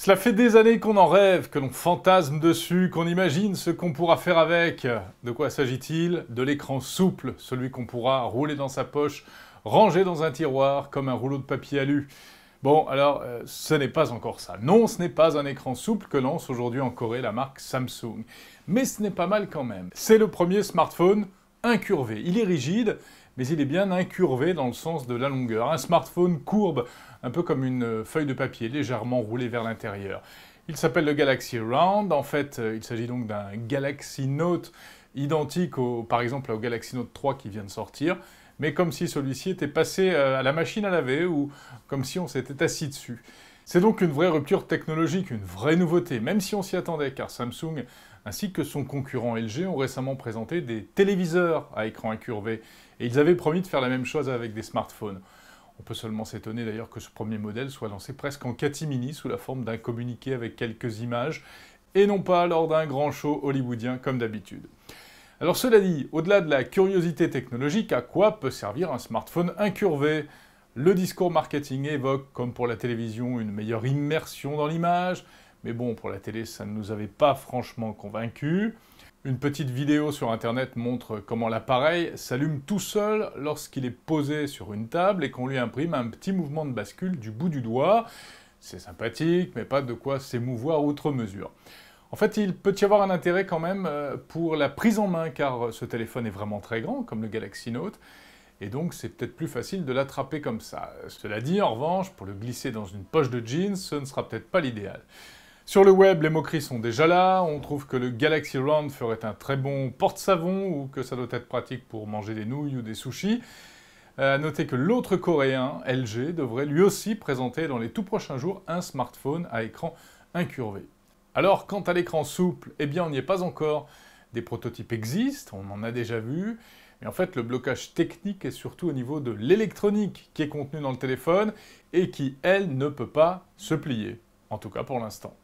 Cela fait des années qu'on en rêve, que l'on fantasme dessus, qu'on imagine ce qu'on pourra faire avec. De quoi s'agit-il? De l'écran souple, celui qu'on pourra rouler dans sa poche, ranger dans un tiroir comme un rouleau de papier alu. Bon, alors, ce n'est pas encore ça. Non, ce n'est pas un écran souple que lance aujourd'hui en Corée la marque Samsung. Mais ce n'est pas mal quand même. C'est le premier smartphone incurvé. Il est rigide, mais il est bien incurvé dans le sens de la longueur. Un smartphone courbe, un peu comme une feuille de papier, légèrement roulée vers l'intérieur. Il s'appelle le Galaxy Round. En fait, il s'agit donc d'un Galaxy Note identique, par exemple, au Galaxy Note 3 qui vient de sortir, mais comme si celui-ci était passé à la machine à laver ou comme si on s'était assis dessus. C'est donc une vraie rupture technologique, une vraie nouveauté, même si on s'y attendait, car Samsung ainsi que son concurrent LG ont récemment présenté des téléviseurs à écran incurvé, et ils avaient promis de faire la même chose avec des smartphones. On peut seulement s'étonner d'ailleurs que ce premier modèle soit lancé presque en catimini sous la forme d'un communiqué avec quelques images, et non pas lors d'un grand show hollywoodien comme d'habitude. Alors cela dit, au-delà de la curiosité technologique, à quoi peut servir un smartphone incurvé? Le discours marketing évoque, comme pour la télévision, une meilleure immersion dans l'image, mais bon, pour la télé, ça ne nous avait pas franchement convaincus. Une petite vidéo sur internet montre comment l'appareil s'allume tout seul lorsqu'il est posé sur une table et qu'on lui imprime un petit mouvement de bascule du bout du doigt. C'est sympathique, mais pas de quoi s'émouvoir outre mesure. En fait, il peut y avoir un intérêt quand même pour la prise en main, car ce téléphone est vraiment très grand, comme le Galaxy Note, et donc c'est peut-être plus facile de l'attraper comme ça. Cela dit, en revanche, pour le glisser dans une poche de jeans, ce ne sera peut-être pas l'idéal. Sur le web, les moqueries sont déjà là, on trouve que le Galaxy Round ferait un très bon porte-savon, ou que ça doit être pratique pour manger des nouilles ou des sushis. À noter que l'autre coréen, LG, devrait lui aussi présenter dans les tout prochains jours un smartphone à écran incurvé. Alors, quant à l'écran souple, eh bien on n'y est pas encore. Des prototypes existent, on en a déjà vu, mais en fait le blocage technique est surtout au niveau de l'électronique qui est contenue dans le téléphone et qui, elle, ne peut pas se plier. En tout cas pour l'instant.